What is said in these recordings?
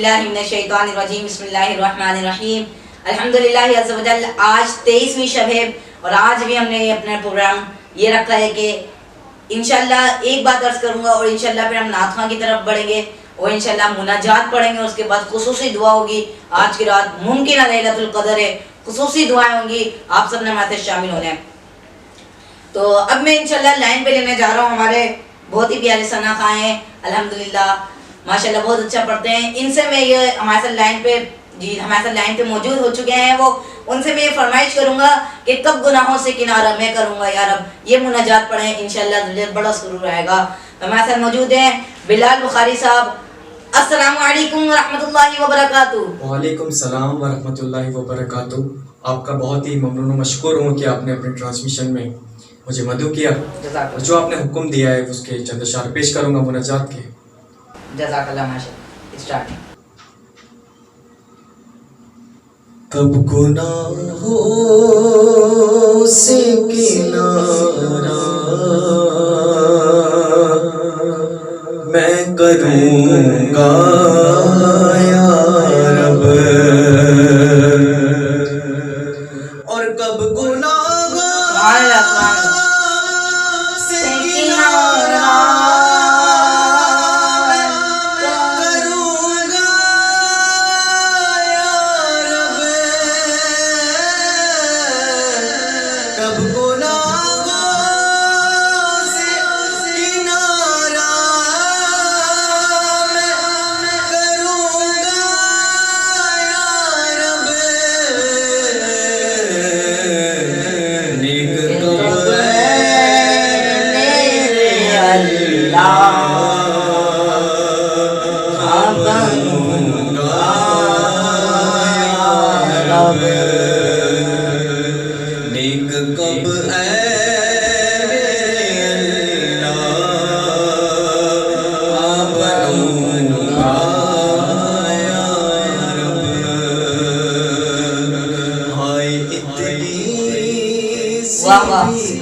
باللہ من الشیطان الرجیم بسم اللہ الرحمن الرحیم الحمدللہ عز و جل. آج 23ویں شب ہے اور آج بھی ہم نے اپنا پروگرام یہ رکھا ہے کہ انشاءاللہ ایک بات عرض کروں گا اور انشاءاللہ پھر ہم نعت خواں کی طرف بڑھیں گے اور انشاءاللہ مناجات پڑھیں گے. اس کے بعد خصوصی دعا ہوگی. آج کی رات ممکن ہے لیلۃ القدر ہے, خصوصی دعائیں ہوں گی, آپ سب نے ہمارے شامل ہونے ہیں. تو اب میں انشاءاللہ لائن پہ لینے جا رہا ہوں. ہمارے بہت ہی پیارے ثنا خواں ہیں الحمدللہ, ماشاءاللہ بہت اچھا پڑھتے ہیں. ان سے میں یہ ہمارے ساتھ لائن پہ موجود ہو چکے ہیں. وہ ان سے میں یہ فرمائش کروں گا کہ کب گناہوں سے کنارہ میں کروں گا یا رب, یہ مناجات پڑھیں انشاءاللہ بڑا سرور آئے گا. ہمارے ساتھ موجود ہیں بلال بخاری صاحب. السلام علیکم ورحمۃ اللہ وبرکاتہ. وعلیکم السلام ورحمۃ اللہ وبرکاتہ. آپ کا بہت ہی ممنون و مشکور ہوں کہ آپ نے اپنے ٹرانسمیشن میں مجھے مدعو کیا. جو آپ نے حکم دیا ہے اس کے چند اشعار پیش کروں گا مناجات کے. جزاک اللہ. ماشاءاللہ اسٹارٹ. کب گناہوں سے کنارہ میں کروں گا یا رب, اور کب گناہوں سے کنارہ کروں گا یا رب, کب گناہوں سے کنارہ میں کروں گا یا رب. نیک کب نیک کب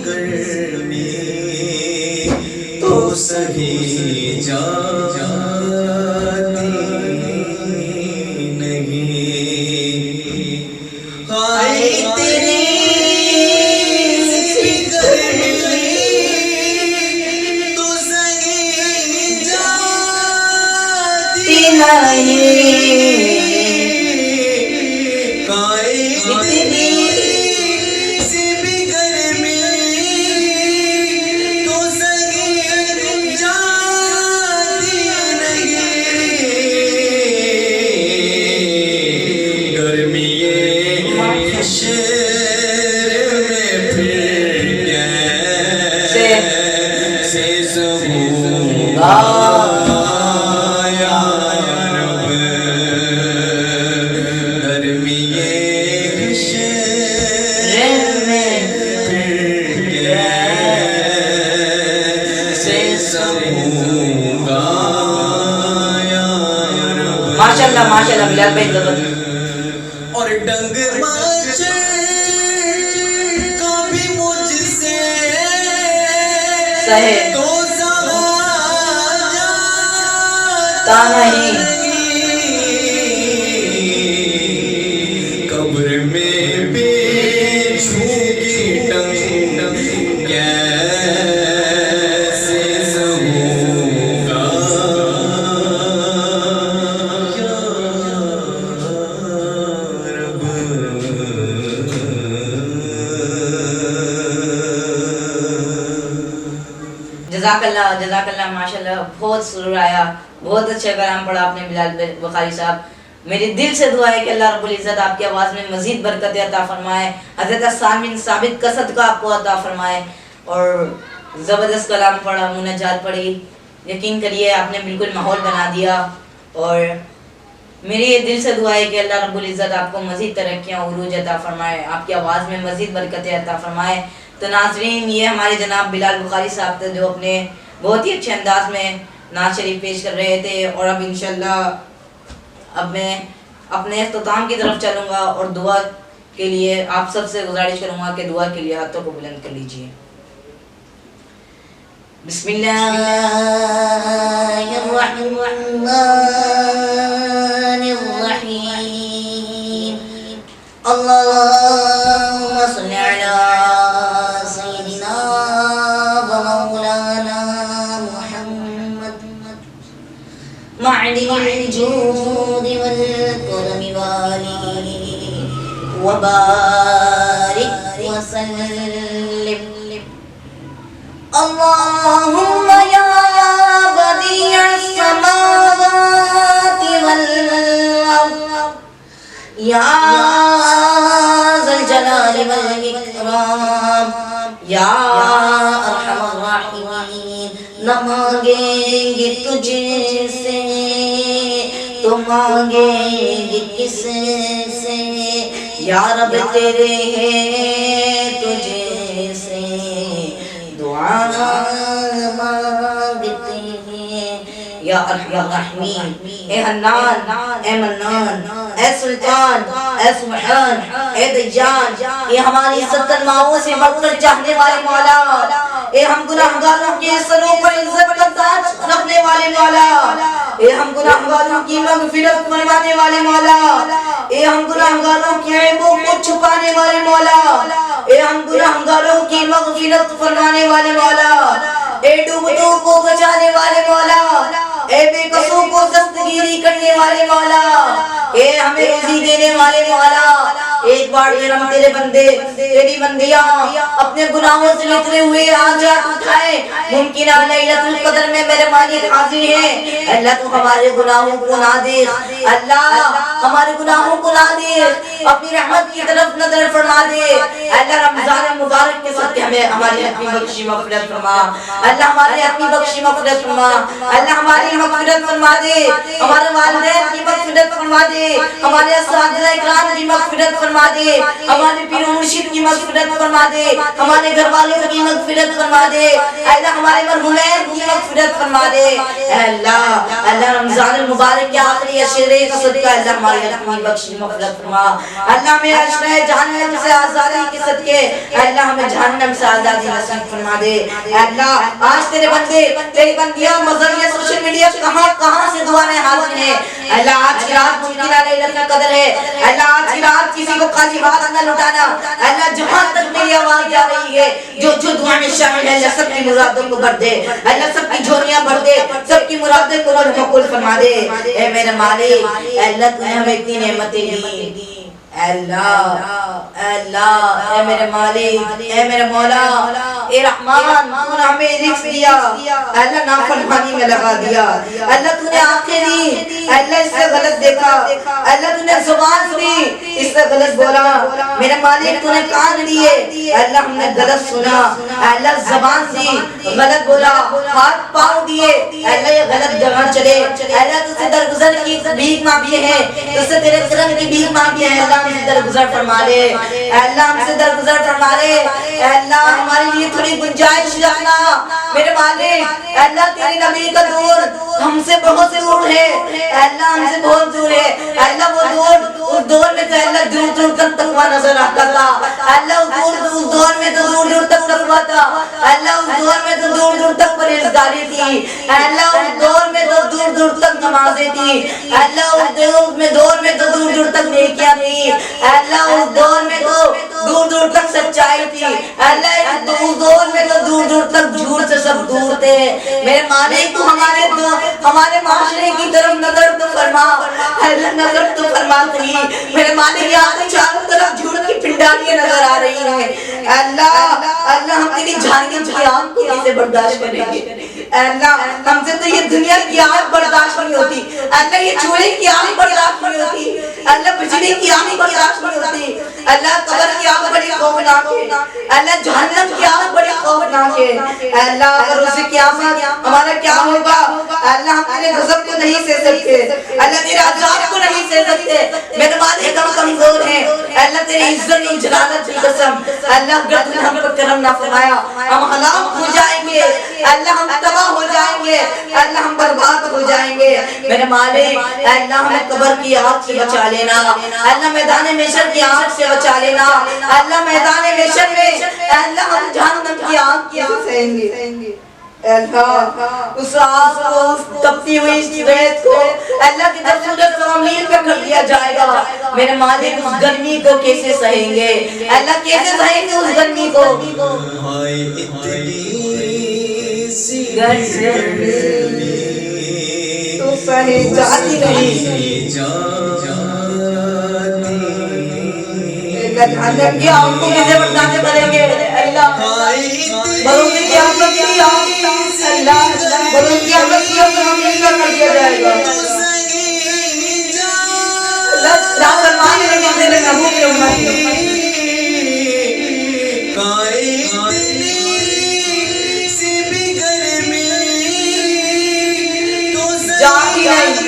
گرمی تو سہی جاتی نہیں, ہائے تیری گرمی تو سہی جاتی نہیں, ماشاءاللہ ماشاءاللہ بلال بھائی زبردست. اور ڈنگ ماچے کا بھی مجھ سے سہے تو تا نہیں, قبر میں بیچوں گی ڈنگ کیسے سہوں گا یا رب. جزاک اللہ ماشاءاللہ بہت سرور آیا, بہت اچھا کلام پڑھا آپ نے بلال بخاری صاحب. میری دل سے دعا ہے کہ اللہ رب العزت آپ کی آواز میں مزید برکت عطا فرمائے, حضرت حسان بن ثابت کا صدقہ آپ کو عطا فرمائے. اور زبردست کلام پڑھا, مناجات پڑھی, یقین کریے آپ نے بالکل ماحول بنا دیا. اور میری یہ دل سے دعا ہے کہ اللہ رب العزت آپ کو مزید ترقیاں عروج عطا فرمائے, آپ کی آواز میں مزید برکتیں عطا فرمائے. تو ناظرین, یہ ہمارے جناب بلال بخاری صاحب تھے جو اپنے بہت ہی اچھے انداز میں نعت شریف پیش کر رہے تھے. اور اب انشاءاللہ اب میں اپنے اختتام کی طرف چلوں گا اور دعا کے لیے آپ سب سے گزارش کروں گا کہ دعا کے لیے ہاتھوں کو بلند کر لیجئے. بسم اللہ الرحمن الرحیم اللہم صلی علی سیدنا و مولانا محمد معدن الجود والکرم والی وبارک وسلم اللهم يا بديع السماوات والأرض يا ذا الجلال والإكرام يا أرحم الراحمين نہ مانگیں گے تجھ سے تو مانگیں گے کس سے یا رب تیرے ہیں تجھ سے دعا مانگتے ہیں یا ارحم الراحمین اے حنان اے منان اے سلطان اے سبحان اے دیان اے ہماری 70 ماؤں سے مغفرت چاہنے والے مولا اے ہم گناہگاروں کے سروں پر عزت کا تاج رکھنے والے مولا اے ہم گناہگاروں کی مغفرت فرمانے والے مولا اے ہم گناہگاروں کی عیبوں کو چھپانے والے مولا اے ہم گناہگاروں کی مغفرت فرمانے والے مولا اے ڈوبتوں کو بچانے والے مولا اے بے قصوں کو دستگیری کرنے والے مولا اے ہمیں روزی دینے والے مولا ایک بار پھر ہم تیرے بندے تیری بندیاں اپنے گناہوں سے نکلے ہوئے حاجات اٹھائے ممکنہ لیلۃ القدر میں میرے مالک حاضر ہیں اللہ تو ہمارے گناہوں کو نہ دیکھ اللہ ہمارے گناہوں کو نہ دیکھ اپنی رحمت کی طرف نظر فرما دے اللہ رمضان مبارک کے صدقے ہمیں ہماری اپنی بخشی مغفرت فرما اللہ ہمارے اپنی بخشی مغفرت فرما اللہ ہماری مغفرت فرما دے ہمارے والدین کی مغفرت فرما دے ہمارے اساتذہ اکرام کی مغفرت فرما دے ہمارے پیر و مرشد کی مغفرت فرما دے ہمارے گھر والوں کی مغفرت فرما دے اللہ ہمارے مرحومین کی مغفرت فرما دے اللہ اللہ رمضان المبارک کے آخری عشرے کا صدقہ اللہ ہماری اپنی بخشی مغفرت فرما اللہ ہمیں عشرہ جہنم سے آزادی کے صدقے اللہ ہمیں جہنم سے آزادی نصیب فرما دے اللہ آج تیرے بندے تیری بندیاں مذہبی سوشل میڈیا کہاں سے دعا میں حاضر ہیں اللہ آج کی رات ممکنہ لیلۃ القدر ہے اللہ آج کی رات کسی کو خالی بات نہ لٹانا اللہ جہاں تک میری آواز جا رہی ہے جو دعا میں شامل ہے اللہ سب کی مرادوں کو بھر دے اللہ سب کی جھولیاں بھر دے سب کی مرادیں کو قبول فرما دے اے میرے مالک اللہ تو نے ہمیں اتنی نعمتیں دی اللہ اللہ اے میرے مالک اے میرے مولا اے رحمان تو نے ہمیں رزق دیا اللہ نافرمانی میں لگا دیا اللہ تو نے آنکھیں دی اللہ اس سے غلط دیکھا اللہ تو نے زبان دی اس سے غلط بولا میرے مالک تو نے کان دیے اللہ ہم نے غلط سنا اللہ زبان دی غلط بولا ہاتھ پاؤں دیے اللہ یہ غلط جگہ چلے اللہ تجھ سے درگزر کی بھیک مانگی ہے تجھ سے تیرے کرم کی بھیک مانگی ہے اللہ ہم سے درگزر فرما دے اللہ ہم سے درگزر فرما دے اللہ ہمارے لیے تھوڑی گنجائش رکھنا میرے مالک اللہ تیری نبی کا دور ہم سے بہت دور ہے اللہ ہم سے بہت دور ہے اللہ وہ دور اس دور میں تو اللہ دور دور تک تقوی نظر آتا تھا اللہ اس دور میں تو دور دور تک تقوی تھا اللہ اس دور میں تو دور دور تک پرہیزگاری تھی اللہ اس دور میں تو دور دور تک نمازیں تھی اللہ اس دور میں تو دور دور تک نیکیاں تھی اللہ اس دور میں تو دور دور تک سچائی تھی اللہ اس دور میں تو دور دور تک جھوٹ سے سب دور تھے میرے مالک تو ہمارے معاشرے کی طرف نظر تو فرما اللہ نظر تو فرما تھی میرے مالک یہاں چاروں طرف جھوٹ کی پنڈاریاں نظر آ رہی ہیں اللہ ہم تیری جہنم کی آگ کو کیسے برداشت کریں گے اللہ ہم سے تو یہ دنیا کی آگ برداشت نہیں ہوتی اللہ یہ چولہے کی آگ برداشت نہیں ہوتی اللہ بجلی کی آگ برداشت نہیں ہوتی اللہ قبر کی آگ بڑی خوفناک ہے اللہ جہنم کی آگ بڑی خوفناک ہے اللہ اگر روز قیامت ہمارا کیا ہوگا اللہ ہم تیرے غضب کو نہیں سہ سکتے اللہ تیرے عذاب کو نہیں سہ سکتے میرے مالک ہم کمزور ہیں اللہ تیری عزت و جلالت کی قسم اللہ اگر تو نے ہم پر کرم نہ فرمایا ہم ہلاک ہو جائیں گے اللہ ہم تباہ ہو جائیں گے اللہ ہم برباد ہو جائیں گے میرے مالک اللہ ہمیں قبر کی آگ سے بچا لینا اللہ میدان محشر کی آگ سے بچا لینا اللہ میدان محشر میں اللہ ہم جہنم کی آگ کی سہیں گے اللہ اس آگ کو اس تپتی ہوئی اس ریت کو اللہ کی جب سورج زمین پہ کر دیا جائے گا میرے مالک اس گرمی کو کیسے سہیں گے اللہ کیسے سہیں گے اس گرمی کو ہائے اتنی سی گرمی تو سہی جاتی نہیں جہنم کی آگ کو کیسے برداشت کریں گے اللہ بلوں کی قیامت کی آگ اللہ بلوں کی قیامت کی آگ ہمیں کر دیا جائے گا اللہ فرمانے لگے میرے محبوب کے امت جاتی نہیں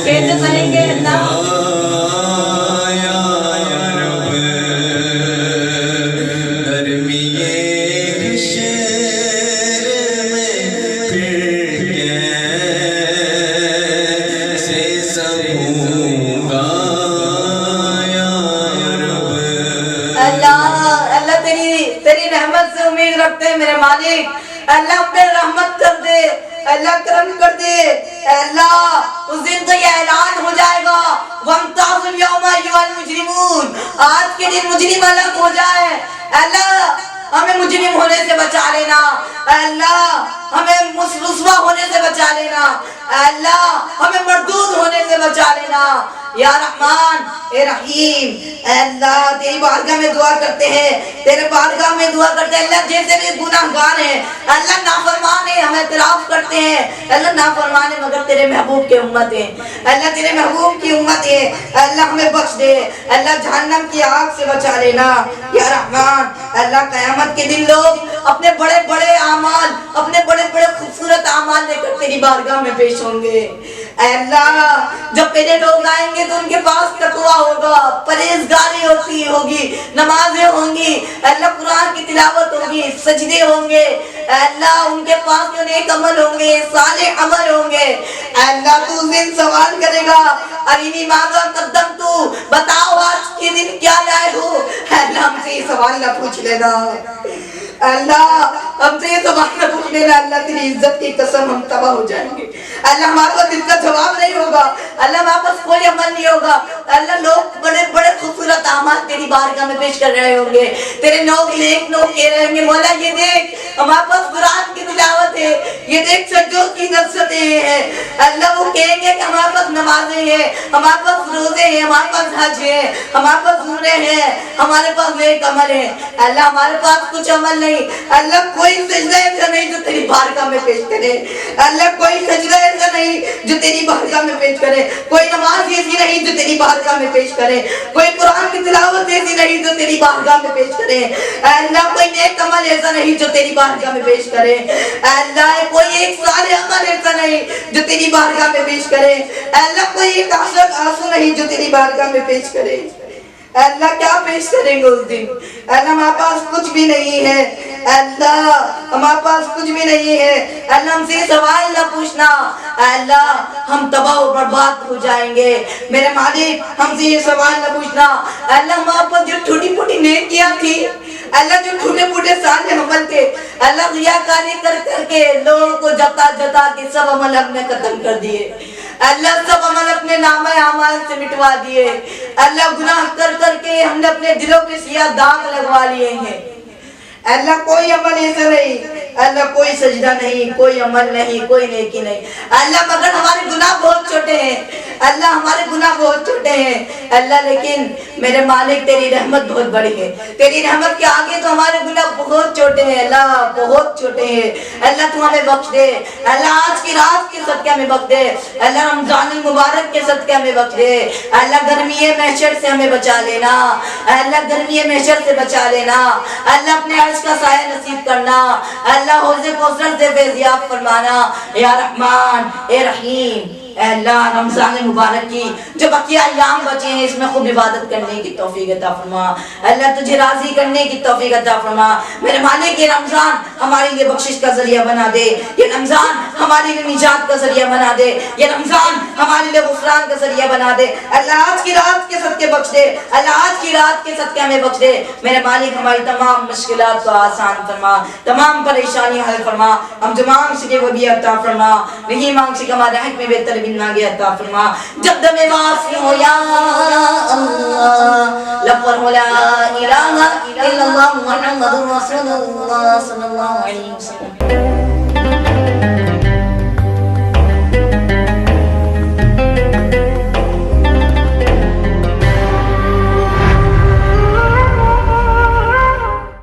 کیسے سہیں گے اللہ تیری رحمت سے امید رکھتے ہیں میرے مالک اللہ اپنے رحمت کر دے اللہ کرم کر دے اللہ اس دن تو یہ اعلان ہو جائے گا وَامْتَازُوا الْيَوْمَ أَيُّهَا الْمُجْرِمُونَ آج کے دن مجرم الگ ہو جائے اللہ ہمیں مجرم ہونے سے بچا لینا اللہ ہمیں رسوا ہونے سے بچا لینا اللہ ہمیں مردود ہونے سے بچا لینا یا رحمان اے رحیم اے اللہ تیری بارگاہ میں دعا کرتے ہیں تیرے بارگاہ میں دعا کرتے ہیں اللہ جیسے بھی گناہگار ہیں اللہ نافرمان ہیں ہم اعتراف کرتے ہیں اللہ نافرمان ہیں مگر تیرے محبوب کے امت ہیں اللہ تیرے محبوب کی امت ہے اللہ ہمیں بخش دے اللہ جہنم کی آگ سے بچا لینا یا رحمان اللہ قیامت کے دن لوگ اپنے بڑے بڑے اعمال اپنے بڑے بڑے خوبصورت اعمال لے کر تیری بارگاہ میں پیش ہوں گے اے اللہ جب پہلے لوگ آئیں گے تو ان کے پاس تقویٰ ہوگا پرہیزگاری ہوگی نمازیں ہوں گی اللہ قرآن کی تلاوت ہوگی سجدے ہوں گے اللہ ان کے پاس نیک عمل ہوں گے صالح عمل ہوں گے اللہ تو اس دن سوال کرے گا ارینی ماذا قدمت بتاؤ آج کے دن کیا لائے ہو اللہ ہم سے یہ سوال نہ پوچھ لینا اللہ ہم سے یہ سوال نہ پوچھ لینا اللہ تیری عزت کی قسم ہم تباہ ہو جائیں گے اللہ ہمارے پاس اس کا جواب نہیں ہوگا اللہ ہمارے پاس کوئی عمل نہیں ہوگا اللہ لوگ بڑے بڑے خوبصورت اعمال تیری بارگاہ میں پیش کر رہے ہوں گے تیرے لوگ نیک لوگ کہہ رہے ہوں گے مولا یہ دیکھ ہمارے پاس قرآن کی تلاوت ہے یہ دیکھ سجدوں کی نصرتیں ہیں اللہ وہ کہیں گے کہ ہمارے پاس نمازیں ہیں ہمارے پاس روزے ہیں ہمارے پاس حج ہے ہمارے پاس عمرے ہیں ہمارے پاس نیک عمل ہے اللہ ہمارے پاس کچھ عمل نہیں اللہ کوئی سجدہ ایسا نہیں جو تیری بارگاہ میں پیش کرے اللہ کوئی سجدہ ایسا نہیں جو تیری بارگاہ میں پیش کرے کوئی نماز ایسی نہیں جو تیری بارگاہ میں پیش کرے کوئی قرآن کی تلاوت ایسی نہیں جو تیری بارگاہ میں پیش کرے اللہ کوئی نیک عمل ایسا نہیں جو تیری بارگاہ میں پیش کرے اللہ کوئی ایک صالح عمل ایسا نہیں جو تیری بارگاہ میں پیش کرے اللہ کوئی ایک آنسو نہیں جو تیری بارگاہ میں پیش کرے اللہ کیا پیش کریں گے اس دن اللہ ہمارے پاس کچھ بھی نہیں ہے اللہ ہمارے پاس کچھ بھی نہیں ہے اللہ ہم سے سوال نہ پوچھنا اللہ ہم تباہ و برباد ہو جائیں گے میرے مالک ہم سے یہ سوال نہ پوچھنا اللہ ہمارے پاس جو چھوٹی پھوٹی نیکیاں تھی اللہ جو چھوٹے پھوٹے صالح عمل تھے اللہ ریاکاری کر کر کے لوگوں کو جتا جتا کے سب عمل ہم نے ختم کر دیے اللہ سب عمل اپنے نامہ اعمال سے مٹوا دیے اللہ گناہ کر کر کے ہم نے اپنے دلوں پہ سیاہ داغ لگوا لیے ہیں اللہ کوئی عمل ایسا نہیں اللہ کوئی سجدہ نہیں کوئی عمل نہیں کوئی نیکی نہیں اللہ مگر ہمارے گناہ بہت چھوٹے ہیں اللہ ہمارے گناہ بہت چھوٹے ہیں اللہ لیکن میرے مالک تیری رحمت بہت بڑی ہے تیری رحمت کے آگے تو ہمارے گناہ بہت چھوٹے ہیں اللہ بہت چھوٹے ہیں اللہ تو ہمیں بخش دے اللہ آج کی رات کے صدقہ میں بخش دے اللہ رمضان المبارک کے صدقہ میں بخش دے اللہ گرمی محشر سے ہمیں بچا لینا اللہ گرمی محشر سے بچا لینا اللہ اپنے عرش کا سایہ نصیب کرنا اللہ حوض کوثر سے فیضیاب فرمانا یا رحمان اے رحیم اے اللہ رمضان مبارک کی جو بقیہ ایام بچے ہیں اس میں خوب عبادت کرنے کی توفیق عطا فرما، اے اللہ تجھے راضی کرنے کی توفیق عطا فرما میرے مالک۔ یہ رمضان ہمارے لیے بخشش کا ذریعہ بنا دے، یہ رمضان ہمارے لیے نجات کا ذریعہ بنا دے، یہ رمضان ہمارے لیے غفران کا ذریعہ بنا دے۔ اللہ آج کی رات کے صدقے بخش دے، اللہ آج کی رات کے صدقے ہمیں بخش دے میرے مالک، ہماری تمام مشکلات کو آسان فرما، تمام پریشانی حل فرما، ہم جو مانگ سکے وہ بھی عطا فرما، نہیں مانگ سکے ہمارے حق میں بہتر بھی مانگے عطا فرما۔ جب دم واسی ہو یا اللہ، لب پر ہو لا الہ الا اللہ محمد رسول اللہ صلی اللہ علیہ وسلم۔